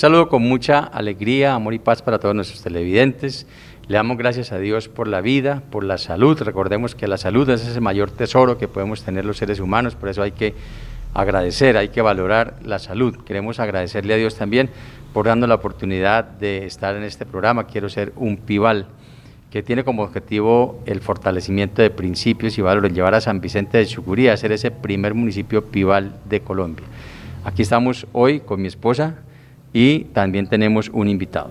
saludo con mucha alegría, amor y paz para todos nuestros televidentes. Le damos gracias a Dios por la vida, por la salud. Recordemos que la salud es ese mayor tesoro que podemos tener los seres humanos, por eso hay que agradecer, hay que valorar la salud. Queremos agradecerle a Dios también por darnos la oportunidad de estar en este programa. Quiero ser un Pival, que tiene como objetivo el fortalecimiento de principios y valores, llevar a San Vicente de Chucurí a ser ese primer municipio Pival de Colombia. Aquí estamos hoy con mi esposa y también tenemos un invitado.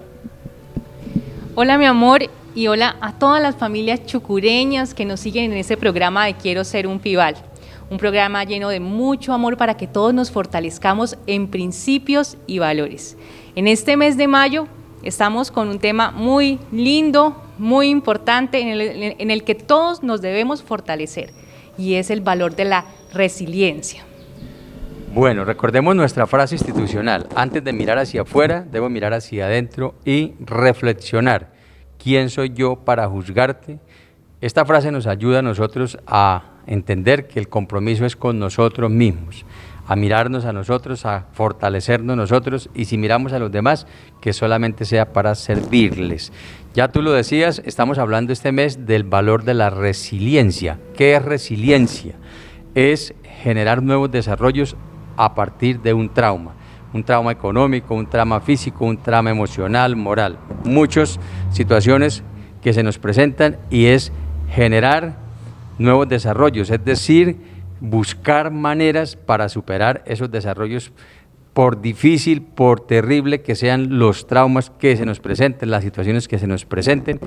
Hola mi amor y hola a todas las familias chucureñas que nos siguen en este programa de Quiero ser un Pival. Un programa lleno de mucho amor para que todos nos fortalezcamos en principios y valores. En este mes de mayo estamos con un tema muy lindo, muy importante, en el que todos nos debemos fortalecer, y es el valor de la resiliencia. Bueno, recordemos nuestra frase institucional: antes de mirar hacia afuera, debo mirar hacia adentro y reflexionar. ¿Quién soy yo para juzgarte? Esta frase nos ayuda a nosotros a entender que el compromiso es con nosotros mismos, a mirarnos a nosotros, a fortalecernos nosotros, y si miramos a los demás, que solamente sea para servirles. Ya tú lo decías, estamos hablando este mes del valor de la resiliencia. ¿Qué es resiliencia? Es generar nuevos desarrollos a partir de un trauma económico, un trauma físico, un trauma emocional, moral, muchas situaciones que se nos presentan, y es generar nuevos desarrollos, es decir, buscar maneras para superar esos desarrollos, por difícil, por terrible que sean los traumas que se nos presenten, las situaciones que se nos presenten,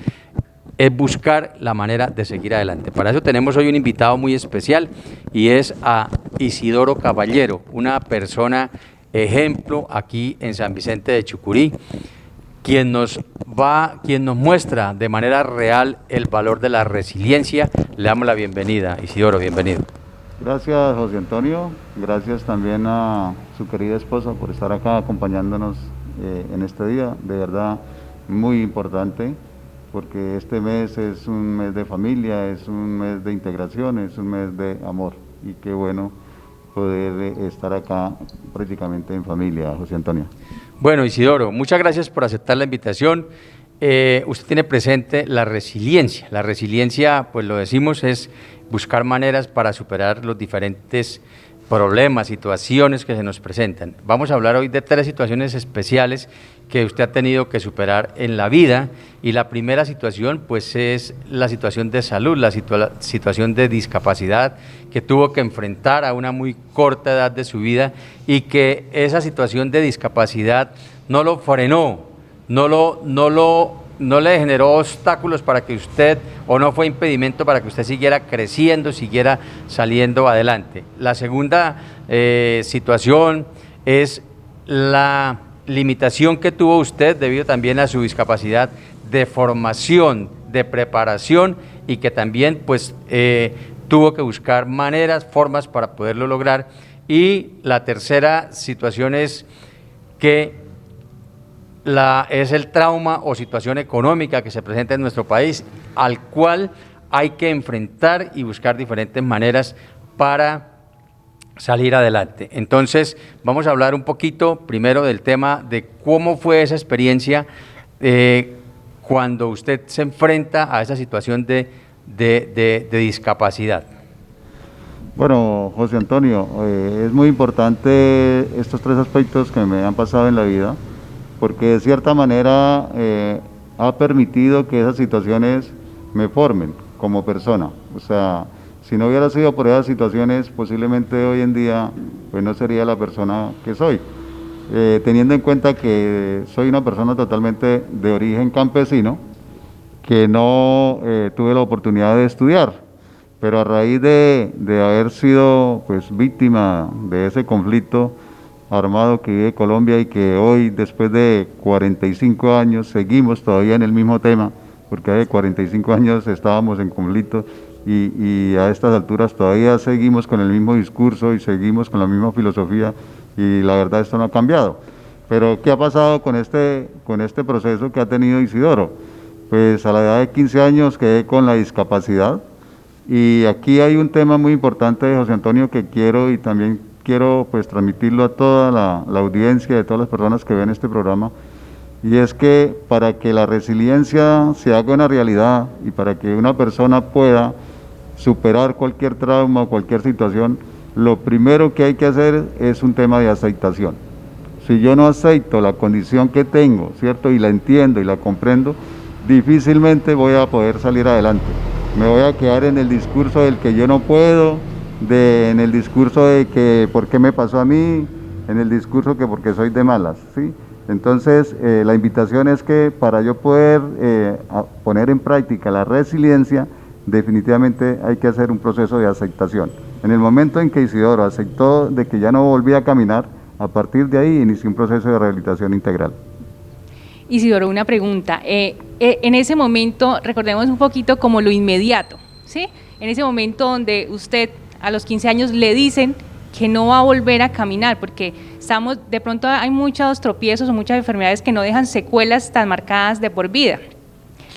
es buscar la manera de seguir adelante. Para eso tenemos hoy un invitado muy especial, y es a Isidoro Caballero, una persona ejemplo aquí en San Vicente de Chucurí, quien nos muestra de manera real el valor de la resiliencia. Le damos la bienvenida. Isidoro, bienvenido. Gracias, José Antonio. Gracias también a su querida esposa por estar acá acompañándonos en este día. De verdad, muy importante, porque este mes es un mes de familia, es un mes de integración, es un mes de amor. Y qué bueno poder estar acá prácticamente en familia, José Antonio. Bueno, Isidoro, muchas gracias por aceptar la invitación. Usted tiene presente la resiliencia. La resiliencia, pues lo decimos, es buscar maneras para superar los diferentes problemas, situaciones que se nos presentan. Vamos a hablar hoy de 3 situaciones especiales que usted ha tenido que superar en la vida, y la primera situación pues es la situación de salud, la situación de discapacidad que tuvo que enfrentar a una muy corta edad de su vida, y que esa situación de discapacidad no lo frenó, no le generó obstáculos para que usted, o no fue impedimento para que usted siguiera creciendo, siguiera saliendo adelante. La segunda situación es la limitación que tuvo usted debido también a su discapacidad de formación, de preparación, y que también pues tuvo que buscar maneras, formas para poderlo lograr. Y la tercera situación es que es el trauma o situación económica que se presenta en nuestro país, al cual hay que enfrentar y buscar diferentes maneras para salir adelante. Entonces, vamos a hablar un poquito primero del tema de cómo fue esa experiencia cuando usted se enfrenta a esa situación de discapacidad. Bueno, José Antonio, es muy importante estos 3 aspectos que me han pasado en la vida, porque de cierta manera ha permitido que esas situaciones me formen como persona. O sea, si no hubiera sido por esas situaciones, posiblemente hoy en día pues no sería la persona que soy. Teniendo en cuenta que soy una persona totalmente de origen campesino, que no tuve la oportunidad de estudiar, pero a raíz de haber sido pues víctima de ese conflicto armado que vive Colombia, y que hoy, después de 45 años, seguimos todavía en el mismo tema, porque hace 45 años estábamos en conflicto, y a estas alturas todavía seguimos con el mismo discurso y seguimos con la misma filosofía, y la verdad esto no ha cambiado. Pero ¿qué ha pasado con este proceso que ha tenido Isidoro? Pues a la edad de 15 años quedé con la discapacidad, y aquí hay un tema muy importante, José Antonio, que quiero y también quiero pues transmitirlo a toda la audiencia, de todas las personas que ven este programa, y es que para que la resiliencia se haga una realidad y para que una persona pueda superar cualquier trauma o cualquier situación, lo primero que hay que hacer es un tema de aceptación. Si yo no acepto la condición que tengo, ¿cierto? Y la entiendo y la comprendo, difícilmente voy a poder salir adelante. Me voy a quedar en el discurso del que yo no puedo, en el discurso de que por qué me pasó a mí, en el discurso que porque soy de malas, ¿sí? Entonces, la invitación es que para yo poder poner en práctica la resiliencia, definitivamente hay que hacer un proceso de aceptación. En el momento en que Isidoro aceptó de que ya no volvía a caminar, a partir de ahí inició un proceso de rehabilitación integral. Isidoro, una pregunta. En ese momento, recordemos un poquito como lo inmediato, ¿sí? En ese momento donde usted a los 15 años le dicen que no va a volver a caminar, porque de pronto hay muchos tropiezos o muchas enfermedades que no dejan secuelas tan marcadas de por vida.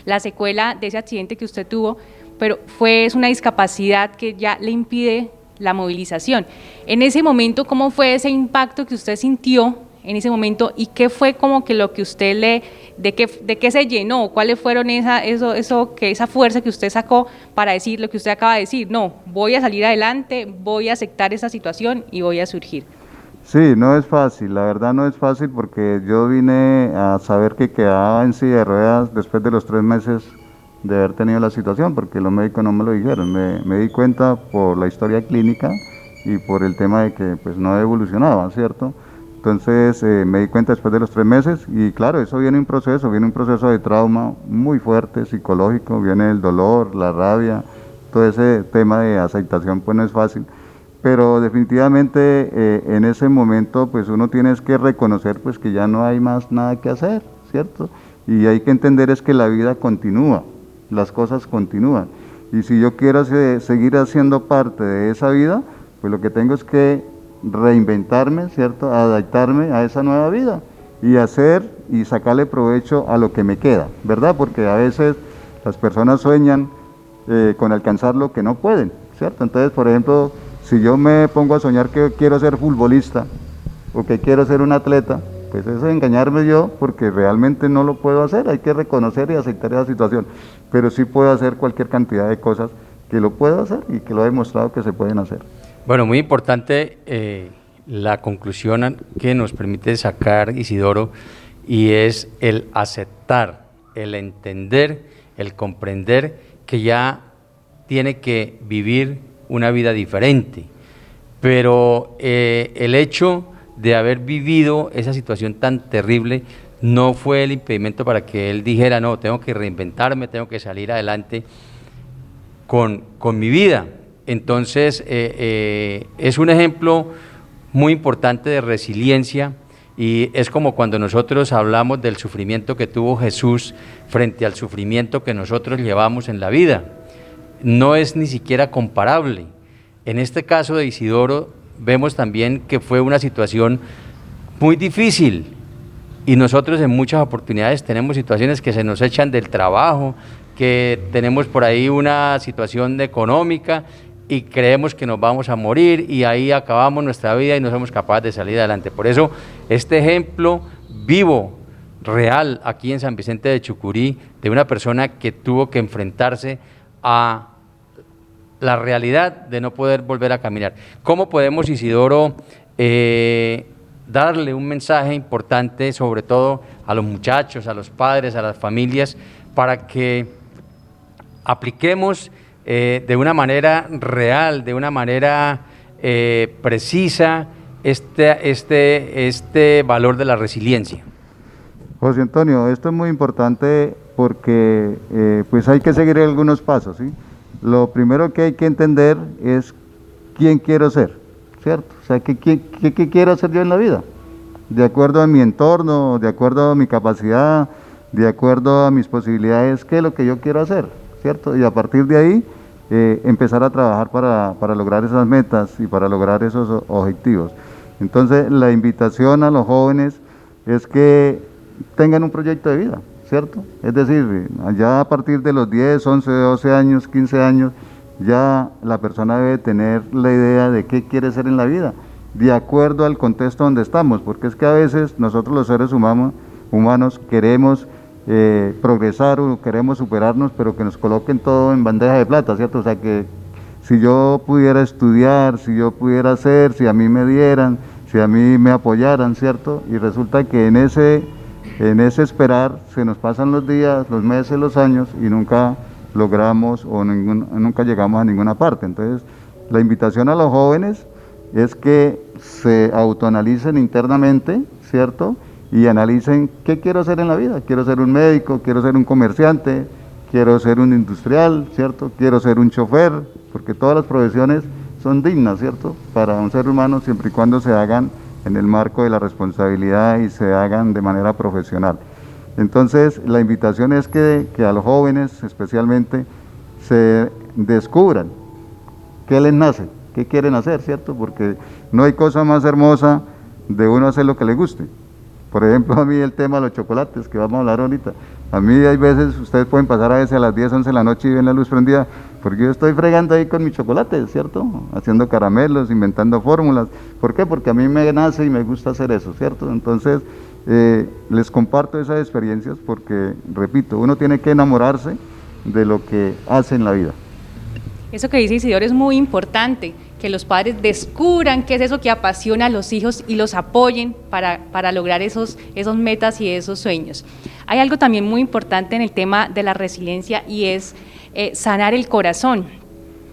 La secuela de ese accidente que usted tuvo, pero es una discapacidad que ya le impide la movilización. En ese momento, ¿cómo fue ese impacto que usted sintió en ese momento y qué fue como que lo que usted de qué se llenó? ¿Cuáles fueron esa fuerza que usted sacó para decir lo que usted acaba de decir? No, voy a salir adelante, voy a aceptar esa situación y voy a surgir. Sí, no es fácil, la verdad no es fácil porque yo vine a saber que quedaba en silla de ruedas después de los 3 meses de haber tenido la situación, porque los médicos no me lo dijeron, me di cuenta por la historia clínica y por el tema de que pues no evolucionaba, ¿cierto? Entonces me di cuenta después de los 3 meses y claro, eso viene un proceso de trauma muy fuerte, psicológico, viene el dolor, la rabia, todo ese tema de aceptación pues no es fácil, pero definitivamente en ese momento pues uno tiene que reconocer pues que ya no hay más nada que hacer, ¿cierto? Y hay que entender es que la vida continúa, las cosas continúan, y si yo quiero seguir haciendo parte de esa vida, pues lo que tengo es que reinventarme, ¿cierto? Adaptarme a esa nueva vida y hacer y sacarle provecho a lo que me queda, ¿verdad? Porque a veces las personas sueñan con alcanzar lo que no pueden, ¿cierto? Entonces, por ejemplo, si yo me pongo a soñar que quiero ser futbolista o que quiero ser un atleta, pues eso es engañarme yo porque realmente no lo puedo hacer, hay que reconocer y aceptar esa situación, pero sí puedo hacer cualquier cantidad de cosas que lo puedo hacer y que lo he demostrado que se pueden hacer. Bueno, muy importante la conclusión que nos permite sacar Isidoro, y es el aceptar, el entender, el comprender que ya tiene que vivir una vida diferente, pero el hecho de haber vivido esa situación tan terrible no fue el impedimento para que él dijera, no, tengo que reinventarme, tengo que salir adelante con mi vida. Entonces, es un ejemplo muy importante de resiliencia, y es como cuando nosotros hablamos del sufrimiento que tuvo Jesús frente al sufrimiento que nosotros llevamos en la vida. No es ni siquiera comparable. En este caso de Isidoro, vemos también que fue una situación muy difícil, y nosotros en muchas oportunidades tenemos situaciones que se nos echan del trabajo, que tenemos por ahí una situación económica y creemos que nos vamos a morir y ahí acabamos nuestra vida y no somos capaces de salir adelante. Por eso este ejemplo vivo, real, aquí en San Vicente de Chucurí, de una persona que tuvo que enfrentarse a la realidad de no poder volver a caminar. ¿Cómo podemos, Isidoro, darle un mensaje importante, sobre todo a los muchachos, a los padres, a las familias, para que apliquemos de una manera real, de una manera precisa, este valor de la resiliencia? José Antonio, esto es muy importante porque pues hay que seguir algunos pasos, ¿sí? Lo primero que hay que entender es quién quiero ser, ¿cierto? O sea, ¿qué quiero hacer yo en la vida? De acuerdo a mi entorno, de acuerdo a mi capacidad, de acuerdo a mis posibilidades, ¿qué es lo que yo quiero hacer? ¿Cierto? Y a partir de ahí, empezar a trabajar para lograr esas metas y para lograr esos objetivos. Entonces, la invitación a los jóvenes es que tengan un proyecto de vida, ¿cierto? Es decir, ya a partir de los 10, 11, 12 años, 15 años, ya la persona debe tener la idea de qué quiere ser en la vida de acuerdo al contexto donde estamos, porque es que a veces nosotros los seres humanos queremos progresar o queremos superarnos, pero que nos coloquen todo en bandeja de plata, ¿cierto? O sea, que si yo pudiera estudiar, si yo pudiera hacer, si a mí me dieran, si a mí me apoyaran, ¿cierto? Y resulta que en ese esperar se nos pasan los días, los meses, los años y nunca logramos o nunca llegamos a ninguna parte. Entonces, la invitación a los jóvenes es que se autoanalicen internamente, ¿cierto? Y analicen qué quiero hacer en la vida. Quiero ser un médico, quiero ser un comerciante, quiero ser un industrial, ¿cierto? Quiero ser un chofer, porque todas las profesiones son dignas, ¿cierto? Para un ser humano, siempre y cuando se hagan en el marco de la responsabilidad y se hagan de manera profesional. Entonces, la invitación es que a los jóvenes especialmente se descubran qué les nace, qué quieren hacer, ¿cierto? Porque no hay cosa más hermosa de uno hacer lo que le guste. Por ejemplo, a mí el tema de los chocolates, que vamos a hablar ahorita. A mí hay veces, ustedes pueden pasar a veces a las 10, 11 de la noche y ven la luz prendida, porque yo estoy fregando ahí con mi chocolate, ¿cierto? Haciendo caramelos, inventando fórmulas. ¿Por qué? Porque a mí me nace y me gusta hacer eso, ¿cierto? Entonces, les comparto esas experiencias porque, repito, uno tiene que enamorarse de lo que hace en la vida. Eso que dice Isidoro es muy importante, que los padres descubran qué es eso que apasiona a los hijos y los apoyen para lograr esos metas y esos sueños. Hay algo también muy importante en el tema de la resiliencia y es sanar el corazón.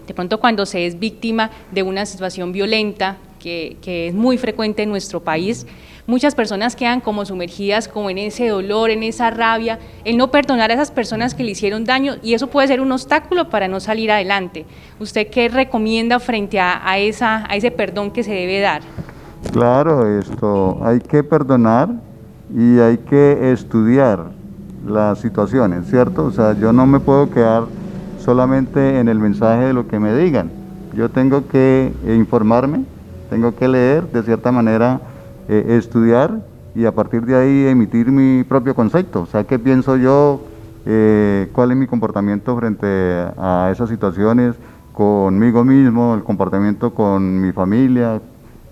De pronto cuando se es víctima de una situación violenta, que es muy frecuente en nuestro país, muchas personas quedan como sumergidas como en ese dolor, en esa rabia, el no perdonar a esas personas que le hicieron daño, y eso puede ser un obstáculo para no salir adelante. ¿Usted qué recomienda frente a ese perdón que se debe dar? Claro, hay que perdonar y hay que estudiar las situaciones, ¿cierto? O sea, yo no me puedo quedar solamente en el mensaje de lo que me digan. Yo tengo que informarme, tengo que leer, de cierta manera estudiar y a partir de ahí emitir mi propio concepto. O sea, qué pienso yo, cuál es mi comportamiento frente a esas situaciones conmigo mismo, el comportamiento con mi familia,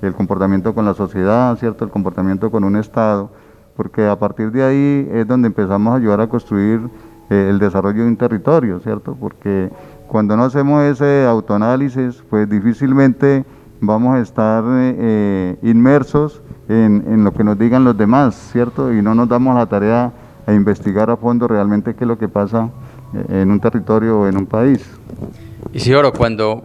el comportamiento con la sociedad, ¿cierto? El comportamiento con un Estado, porque a partir de ahí es donde empezamos a ayudar a construir el desarrollo de un territorio, ¿cierto? Porque cuando no hacemos ese autoanálisis, pues difícilmente vamos a estar inmersos en lo que nos digan los demás, ¿cierto? Y no nos damos la tarea a investigar a fondo realmente qué es lo que pasa en un territorio o en un país. Isidoro, cuando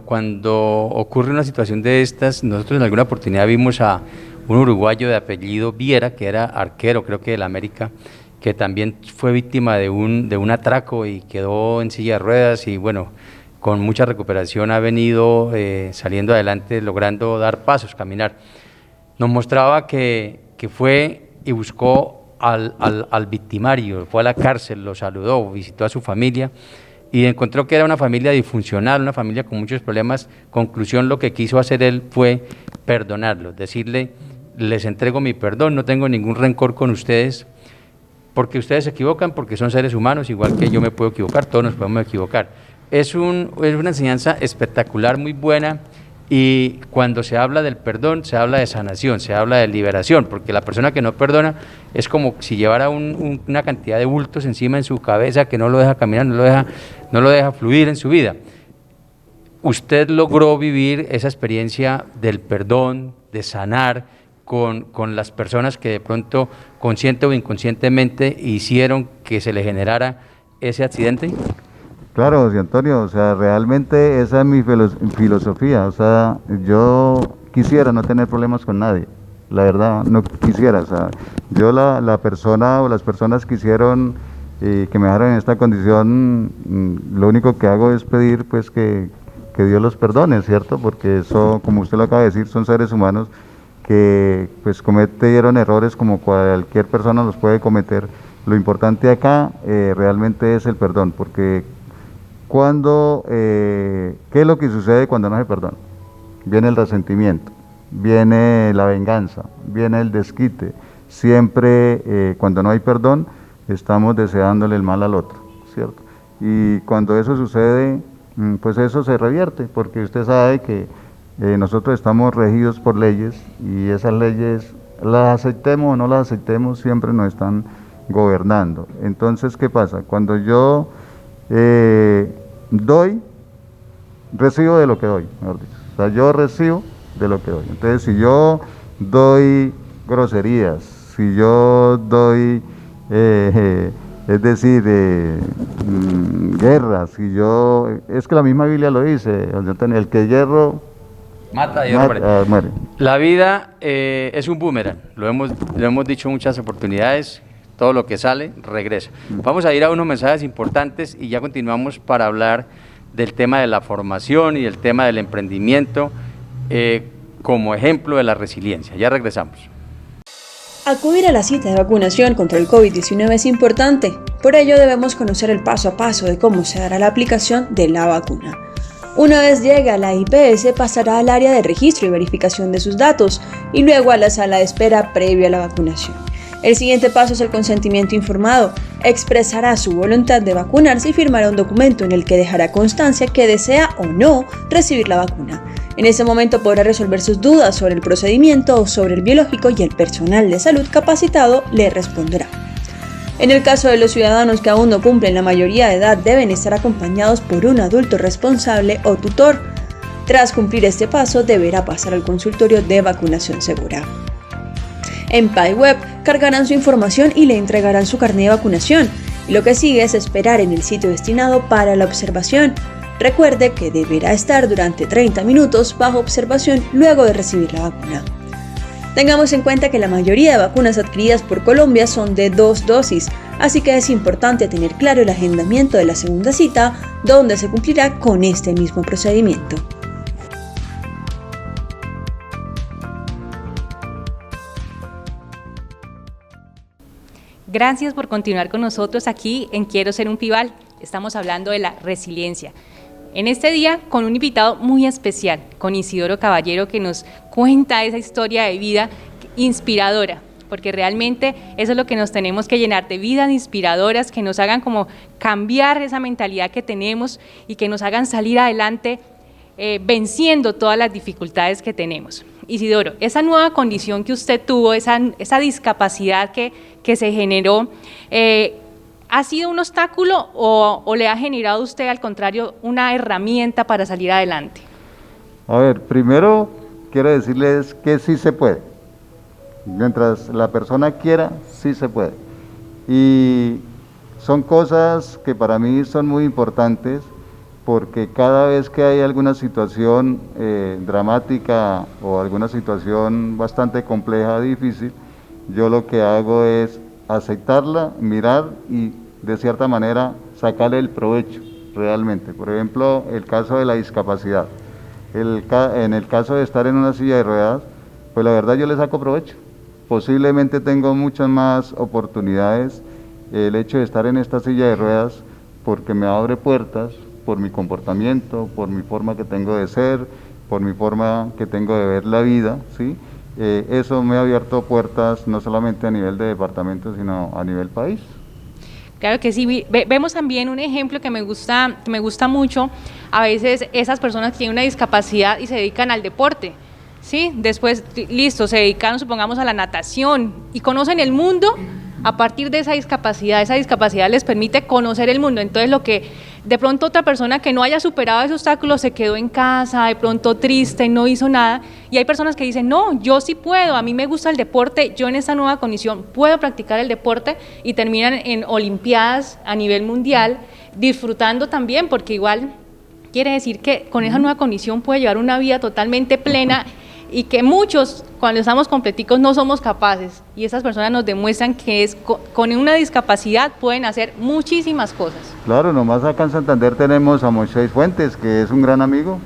ocurre una situación de estas, nosotros en alguna oportunidad vimos a un uruguayo de apellido Viera, que era arquero, creo que del América, que también fue víctima de un atraco y quedó en silla de ruedas y bueno, con mucha recuperación ha venido saliendo adelante, logrando dar pasos, caminar. Nos mostraba que fue y buscó al victimario, fue a la cárcel, lo saludó, visitó a su familia y encontró que era una familia disfuncional, una familia con muchos problemas. Conclusión, lo que quiso hacer él fue perdonarlos, decirle, les entrego mi perdón, no tengo ningún rencor con ustedes, porque ustedes se equivocan, porque son seres humanos, igual que yo me puedo equivocar, todos nos podemos equivocar. Es una enseñanza espectacular, muy buena, y cuando se habla del perdón, se habla de sanación, se habla de liberación, porque la persona que no perdona es como si llevara una cantidad de bultos encima en su cabeza que no lo deja caminar, no lo deja fluir en su vida. Usted logró vivir esa experiencia del perdón, de sanar con las personas que de pronto, consciente o inconscientemente, hicieron que se le generara ese accidente. Claro, José Antonio, o sea, realmente esa es mi filosofía, o sea, yo quisiera no tener problemas con nadie, la verdad, no quisiera, o sea, yo la persona o las personas que hicieron que me dejaron en esta condición, lo único que hago es pedir pues que Dios los perdone, ¿cierto? Porque eso, como usted lo acaba de decir, son seres humanos que pues cometieron errores como cualquier persona los puede cometer. Lo importante acá realmente es el perdón, porque ¿qué es lo que sucede cuando no se perdona? Viene el resentimiento, viene la venganza, viene el desquite. Siempre cuando no hay perdón, estamos deseándole el mal al otro, ¿cierto? Y cuando eso sucede, pues eso se revierte, porque usted sabe que nosotros estamos regidos por leyes y esas leyes, las aceptemos o no las aceptemos, siempre nos están gobernando. Entonces, ¿qué pasa? Cuando yo doy, recibo de lo que doy, mejor dicho. O sea, yo recibo de lo que doy. Entonces, si yo doy groserías, si yo doy, es decir, guerras, si yo, es que la misma Biblia lo dice, el que hierro mata y muere. La vida es un boomerang, lo hemos dicho en muchas oportunidades, todo lo que sale regresa. Vamos a ir a unos mensajes importantes y ya continuamos para hablar del tema de la formación y del tema del emprendimiento como ejemplo de la resiliencia. Ya regresamos. Acudir a la cita de vacunación contra el COVID-19 es importante, por ello debemos conocer el paso a paso de cómo se dará la aplicación de la vacuna. Una vez llegue a la IPS pasará al área de registro y verificación de sus datos y luego a la sala de espera previo a la vacunación. El siguiente paso es el consentimiento informado. Expresará su voluntad de vacunarse y firmará un documento en el que dejará constancia que desea o no recibir la vacuna. En ese momento podrá resolver sus dudas sobre el procedimiento o sobre el biológico y el personal de salud capacitado le responderá. En el caso de los ciudadanos que aún no cumplen la mayoría de edad, deben estar acompañados por un adulto responsable o tutor. Tras cumplir este paso, deberá pasar al consultorio de vacunación segura. En PayWeb cargarán su información y le entregarán su carnet de vacunación. Y lo que sigue es esperar en el sitio destinado para la observación. Recuerde que deberá estar durante 30 minutos bajo observación luego de recibir la vacuna. Tengamos en cuenta que la mayoría de vacunas adquiridas por Colombia son de 2 dosis, así que es importante tener claro el agendamiento de la segunda cita, donde se cumplirá con este mismo procedimiento. Gracias por continuar con nosotros aquí en Quiero Ser un Pibal. Estamos hablando de la resiliencia. En este día con un invitado muy especial, con Isidoro Caballero, que nos cuenta esa historia de vida inspiradora, porque realmente eso es lo que nos tenemos que llenar de vidas inspiradoras, que nos hagan como cambiar esa mentalidad que tenemos y que nos hagan salir adelante venciendo todas las dificultades que tenemos. Isidoro, esa nueva condición que usted tuvo, esa discapacidad que se generó, ¿ha sido un obstáculo o le ha generado a usted, al contrario, una herramienta para salir adelante? A ver, primero quiero decirles que sí se puede. Mientras la persona quiera, sí se puede. Y son cosas que para mí son muy importantes porque cada vez que hay alguna situación dramática o alguna situación bastante compleja, difícil, yo lo que hago es aceptarla, mirar y de cierta manera sacarle el provecho realmente. Por ejemplo, el caso de la discapacidad. En el caso de estar en una silla de ruedas, pues la verdad yo le saco provecho. Posiblemente tengo muchas más oportunidades el hecho de estar en esta silla de ruedas porque me abre puertas por mi comportamiento, por mi forma que tengo de ser, por mi forma que tengo de ver la vida, ¿sí? Eso me ha abierto puertas no solamente a nivel de departamento, sino a nivel país. Claro que sí, vemos también un ejemplo que me gusta mucho, a veces esas personas que tienen una discapacidad y se dedican al deporte, ¿sí? Después, listo, se dedicaron, supongamos, a la natación y conocen el mundo a partir de esa discapacidad les permite conocer el mundo. Entonces, lo que de pronto otra persona que no haya superado ese obstáculo se quedó en casa, de pronto triste, no hizo nada, y hay personas que dicen, no, yo sí puedo, a mí me gusta el deporte, yo en esta nueva condición puedo practicar el deporte, y terminan en olimpiadas a nivel mundial, disfrutando también, porque igual quiere decir que con esa nueva condición puede llevar una vida totalmente plena, y que muchos, cuando estamos completicos, no somos capaces, y esas personas nos demuestran que con una discapacidad pueden hacer muchísimas cosas. Claro, nomás acá en Santander tenemos a Moisés Fuentes, que es un gran amigo,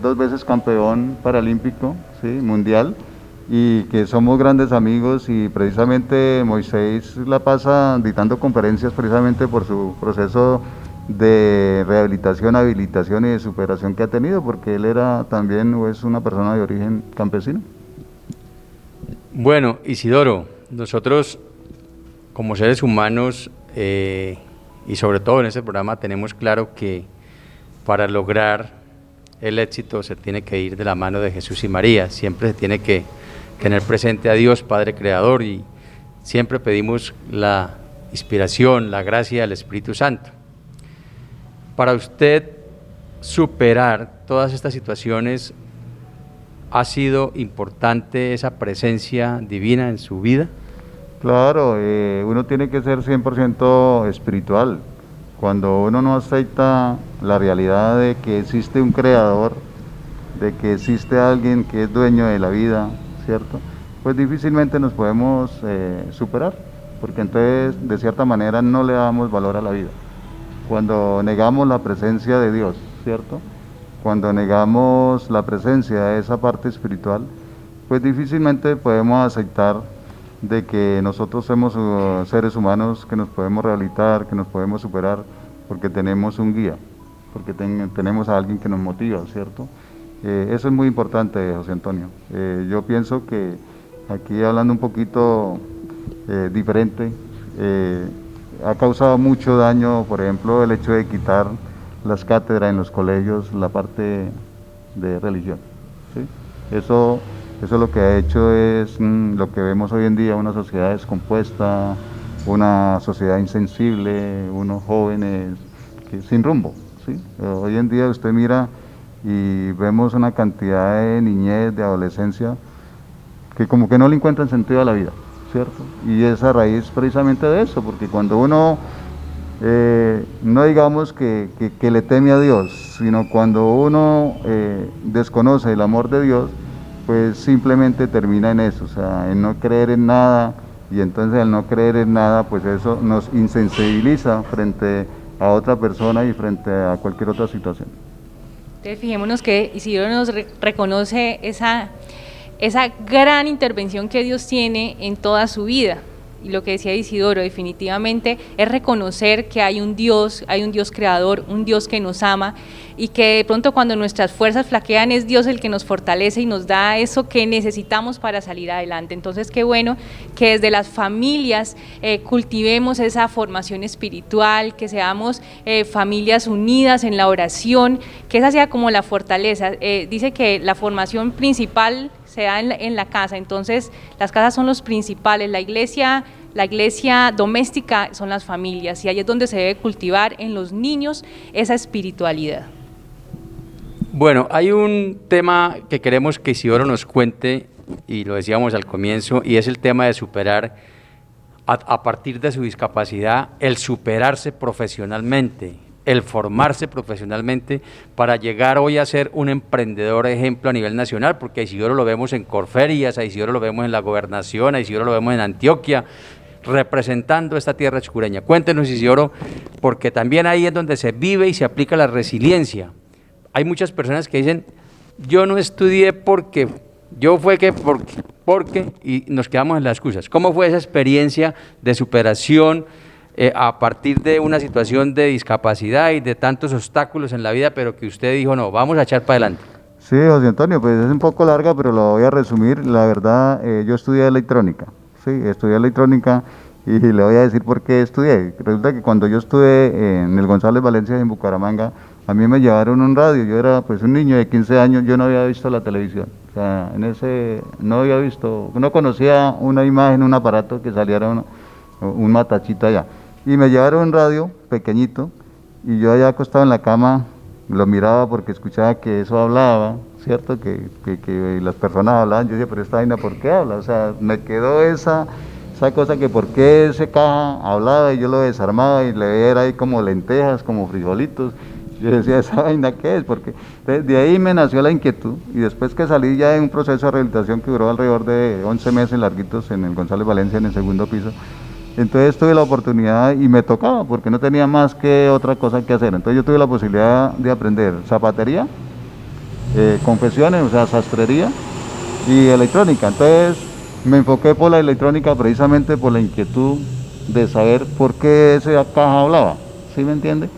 2 veces campeón paralímpico, ¿sí? Mundial, y que somos grandes amigos, y precisamente Moisés la pasa dictando conferencias precisamente por su proceso de rehabilitación, habilitación y de superación que ha tenido, porque él era también o es una persona de origen campesino. Bueno, Isidoro, nosotros como seres humanos y sobre todo en este programa tenemos claro que para lograr el éxito se tiene que ir de la mano de Jesús y María, siempre se tiene que tener presente a Dios, Padre Creador, y siempre pedimos la inspiración, la gracia del Espíritu Santo. Para usted superar todas estas situaciones, ¿ha sido importante esa presencia divina en su vida? Claro, uno tiene que ser 100% espiritual. Cuando uno no acepta la realidad de que existe un creador, de que existe alguien que es dueño de la vida, ¿cierto? Pues difícilmente nos podemos superar, porque entonces de cierta manera no le damos valor a la vida. Cuando negamos la presencia de Dios, ¿cierto? Cuando negamos la presencia de esa parte espiritual, pues difícilmente podemos aceptar de que nosotros somos seres humanos que nos podemos rehabilitar, que nos podemos superar, porque tenemos un guía, porque tenemos a alguien que nos motiva, ¿cierto? Eso es muy importante, José Antonio. Yo pienso que aquí, hablando un poquito diferente, ha causado mucho daño, por ejemplo, el hecho de quitar las cátedras en los colegios, la parte de religión, ¿sí? Eso lo que ha hecho es lo que vemos hoy en día, una sociedad descompuesta, una sociedad insensible, unos jóvenes sin rumbo, ¿sí? Hoy en día usted mira y vemos una cantidad de niñez, de adolescencia, que como que no le encuentran sentido a la vida, ¿cierto? Y es a raíz precisamente de eso, porque cuando uno, no digamos que le teme a Dios, sino cuando uno desconoce el amor de Dios, pues simplemente termina en eso, o sea, en no creer en nada, y entonces al no creer en nada, pues eso nos insensibiliza frente a otra persona y frente a cualquier otra situación. Entonces fijémonos que Isidoro nos reconoce esa gran intervención que Dios tiene en toda su vida. Y lo que decía Isidoro, definitivamente es reconocer que hay un Dios creador, un Dios que nos ama, y que de pronto cuando nuestras fuerzas flaquean es Dios el que nos fortalece y nos da eso que necesitamos para salir adelante. Entonces qué bueno que desde las familias cultivemos esa formación espiritual, que seamos familias unidas en la oración, que esa sea como la fortaleza. Dice que la formación principal se da en la casa, entonces las casas son los principales, la iglesia doméstica son las familias, y ahí es donde se debe cultivar en los niños esa espiritualidad. Bueno, hay un tema que queremos que Isidoro nos cuente, y lo decíamos al comienzo, y es el tema de superar, a partir de su discapacidad, el superarse profesionalmente, el formarse profesionalmente para llegar hoy a ser un emprendedor ejemplo a nivel nacional, porque a Isidoro lo vemos en Corferias, a Isidoro lo vemos en la gobernación, a Isidoro lo vemos en Antioquia, representando esta tierra chucureña. Cuéntenos, Isidoro, porque también ahí es donde se vive y se aplica la resiliencia. Hay muchas personas que dicen, yo no estudié porque, y nos quedamos en las excusas. ¿Cómo fue esa experiencia de superación a partir de una situación de discapacidad y de tantos obstáculos en la vida, pero que usted dijo, no, vamos a echar para adelante? Sí, José Antonio, pues es un poco larga, pero lo voy a resumir. La verdad, yo estudié electrónica, sí, estudié electrónica, y le voy a decir por qué estudié. Resulta que cuando yo estuve en el González Valencia en Bucaramanga, a mí me llevaron un radio. Yo era pues un niño de 15 años, yo no había visto la televisión, o sea, no conocía una imagen, un aparato que saliera un matachito allá. Y me llevaron un radio pequeñito, y yo allá acostado en la cama lo miraba porque escuchaba que eso hablaba, ¿cierto? Que las personas hablaban. Yo decía, pero esta vaina, ¿por qué habla? O sea, me quedó esa cosa que por qué ese caja hablaba, y yo lo desarmaba y le veía ahí como lentejas, como frijolitos. Yo decía, ¿esa vaina qué es? Porque de ahí me nació la inquietud, y después que salí ya de un proceso de rehabilitación que duró alrededor de 11 meses larguitos en el González Valencia, en el segundo piso, entonces tuve la oportunidad y me tocaba, porque no tenía más que otra cosa que hacer. Entonces yo tuve la posibilidad de aprender zapatería, confecciones, o sea, sastrería y electrónica. Entonces me enfoqué por la electrónica precisamente por la inquietud de saber por qué esa caja hablaba, ¿sí me entiende?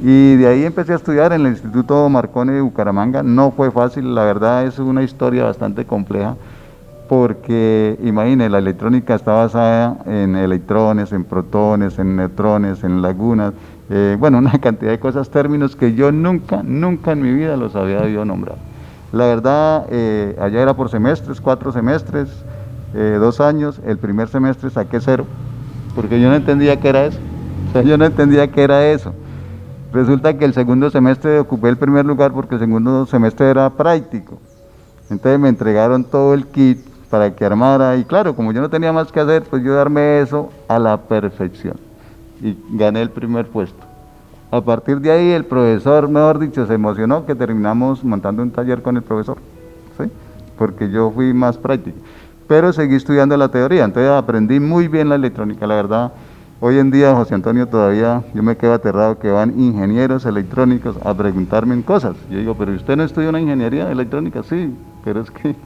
Y de ahí empecé a estudiar en el Instituto Marconi de Bucaramanga. No fue fácil, la verdad es una historia bastante compleja, porque imagine, la electrónica está basada en electrones, en protones, en neutrones, en lagunas, bueno, una cantidad de cosas, términos que yo nunca en mi vida los había oído nombrar. La verdad, allá era por semestres, 4 semestres, 2 años, el primer semestre saqué 0, porque yo no entendía qué era eso, o sea, yo no entendía qué era eso. Resulta que el segundo semestre ocupé el primer lugar porque el segundo semestre era práctico, entonces me entregaron todo el kit para que armara, y claro, como yo no tenía más que hacer, pues yo armé eso a la perfección, y gané el primer puesto. A partir de ahí el profesor, mejor dicho, se emocionó que terminamos montando un taller con el profesor, ¿sí? Porque yo fui más práctico, pero seguí estudiando la teoría, entonces aprendí muy bien la electrónica, la verdad. Hoy en día, José Antonio, todavía yo me quedo aterrado que van ingenieros electrónicos a preguntarme en cosas. Yo digo, pero ¿usted no estudió una ingeniería electrónica? Sí, pero es que,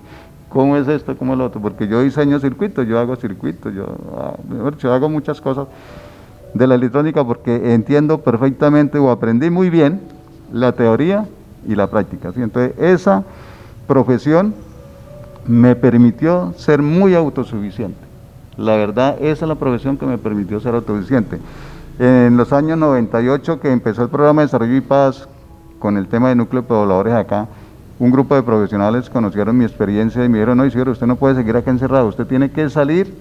¿cómo es esto? ¿Cómo es lo otro? Porque yo diseño circuitos, yo hago circuitos, yo hago muchas cosas de la electrónica porque entiendo perfectamente o aprendí muy bien la teoría y la práctica, ¿sí? Entonces esa profesión me permitió ser muy autosuficiente. La verdad, esa es la profesión que me permitió ser autosuficiente. En los años 98 que empezó el programa de desarrollo y paz con el tema de núcleo de pobladores acá, un grupo de profesionales conocieron mi experiencia y me dijeron, no Isidoro, usted no puede seguir acá encerrado, usted tiene que salir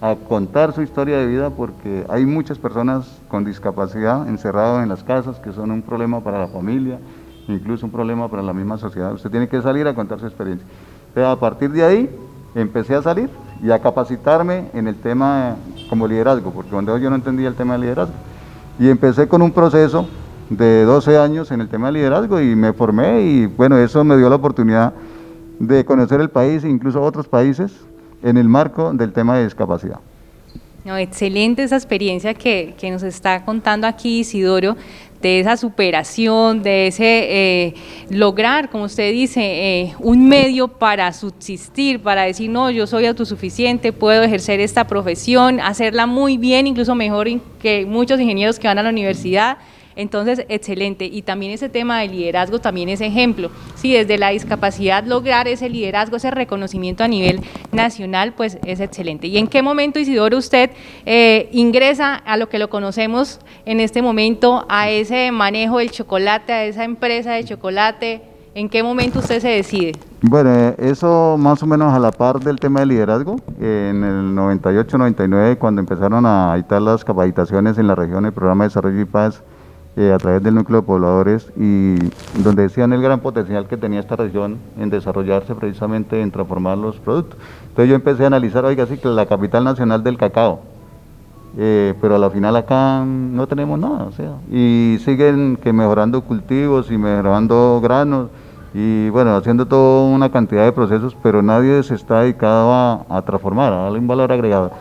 a contar su historia de vida porque hay muchas personas con discapacidad encerradas en las casas que son un problema para la familia, incluso un problema para la misma sociedad. Usted tiene que salir a contar su experiencia. Pero a partir de ahí empecé a salir y a capacitarme en el tema como liderazgo, porque cuando yo no entendía el tema de liderazgo. Y empecé con un proceso de 12 años en el tema de liderazgo y me formé y bueno, eso me dio la oportunidad de conocer el país e incluso otros países en el marco del tema de discapacidad. No, excelente esa experiencia que nos está contando aquí Isidoro, de esa superación, de ese lograr, como usted dice, un medio para subsistir, para decir, no, yo soy autosuficiente, puedo ejercer esta profesión, hacerla muy bien, incluso mejor que muchos ingenieros que van a la universidad. Entonces, excelente. Y también ese tema de liderazgo también es ejemplo. Sí, desde la discapacidad lograr ese liderazgo, ese reconocimiento a nivel nacional, pues es excelente. ¿Y en qué momento, Isidoro, usted ingresa a lo que lo conocemos en este momento, a ese manejo del chocolate, a esa empresa de chocolate? ¿En qué momento usted se decide? Bueno, eso más o menos a la par del tema de liderazgo, en el 98-99, cuando empezaron a dictar las capacitaciones en la región del Programa de Desarrollo y Paz, a través del núcleo de pobladores y donde decían el gran potencial que tenía esta región en desarrollarse precisamente en transformar los productos. Entonces yo empecé a analizar, oiga, sí, que la capital nacional del cacao, pero a la final acá no tenemos nada, o sea, y siguen que mejorando cultivos y mejorando granos y bueno, haciendo toda una cantidad de procesos, pero nadie se está dedicado a transformar, a darle un valor agregado.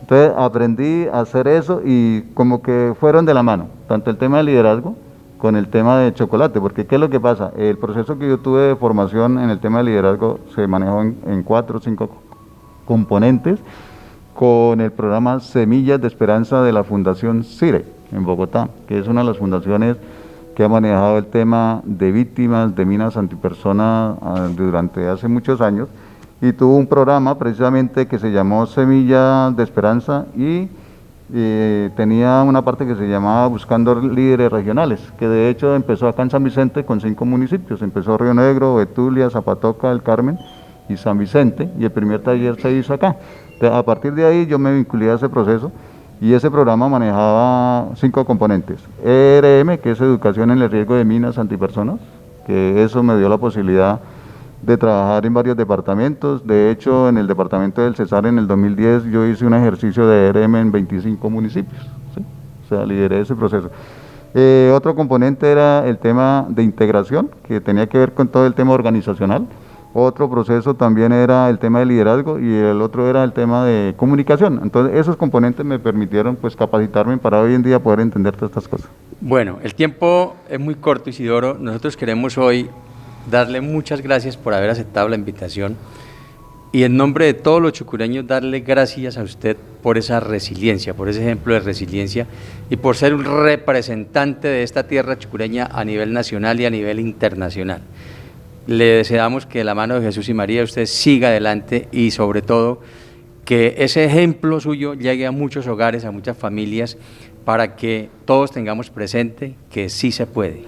Entonces aprendí a hacer eso y como que fueron de la mano, tanto el tema de liderazgo con el tema de chocolate, porque ¿qué es lo que pasa? El proceso que yo tuve de formación en el tema de liderazgo se manejó en 4 o 5 componentes con el programa Semillas de Esperanza de la Fundación CIRE en Bogotá, que es una de las fundaciones que ha manejado el tema de víctimas de minas antipersona durante hace muchos años, y tuvo un programa precisamente que se llamó Semillas de Esperanza y tenía una parte que se llamaba Buscando Líderes Regionales, que de hecho empezó acá en San Vicente con 5 municipios, empezó Río Negro, Betulia, Zapatoca, El Carmen y San Vicente, y el primer taller se hizo acá. Entonces, a partir de ahí yo me vinculé a ese proceso y ese programa manejaba 5 componentes. ERM, que es Educación en el Riesgo de Minas Antipersonas, que eso me dio la posibilidad de trabajar en varios departamentos. De hecho, en el departamento del Cesar en el 2010 yo hice un ejercicio de ERM en 25 municipios, ¿sí? O sea, lideré ese proceso. Otro componente era el tema de integración, que tenía que ver con todo el tema organizacional. Otro proceso también era el tema de liderazgo y el otro era el tema de comunicación. Entonces, esos componentes me permitieron pues capacitarme para hoy en día poder entender todas estas cosas. Bueno, el tiempo es muy corto, Isidoro. Nosotros queremos hoy darle muchas gracias por haber aceptado la invitación y en nombre de todos los chucureños darle gracias a usted por esa resiliencia, por ese ejemplo de resiliencia y por ser un representante de esta tierra chucureña a nivel nacional y a nivel internacional. Le deseamos que de la mano de Jesús y María usted siga adelante y sobre todo que ese ejemplo suyo llegue a muchos hogares, a muchas familias para que todos tengamos presente que sí se puede.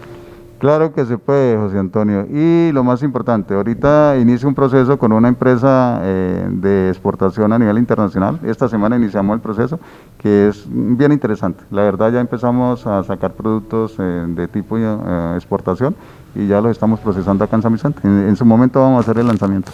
Claro que se puede, José Antonio. Y lo más importante, ahorita inicia un proceso con una empresa de exportación a nivel internacional. Esta semana iniciamos el proceso, que es bien interesante. La verdad ya empezamos a sacar productos de tipo exportación y ya los estamos procesando acá en San Vicente. En su momento vamos a hacer el lanzamiento.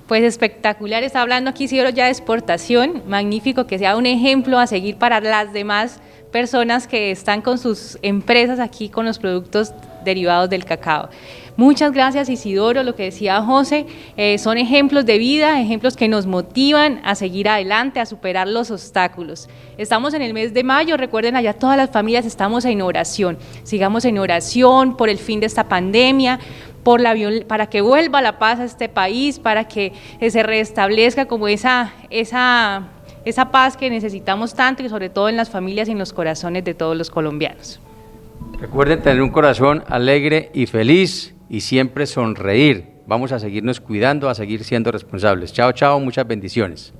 Pues espectacular, está hablando aquí Isidoro ya de exportación, magnífico que sea un ejemplo a seguir para las demás personas que están con sus empresas aquí con los productos derivados del cacao. Muchas gracias Isidoro, lo que decía José, son ejemplos de vida, ejemplos que nos motivan a seguir adelante, a superar los obstáculos. Estamos en el mes de mayo, recuerden allá todas las familias estamos en oración, sigamos en oración por el fin de esta pandemia, para que vuelva la paz a este país, para que se restablezca como esa paz que necesitamos tanto y sobre todo en las familias y en los corazones de todos los colombianos. Recuerden tener un corazón alegre y feliz y siempre sonreír. Vamos a seguirnos cuidando, a seguir siendo responsables. Chao, chao, muchas bendiciones.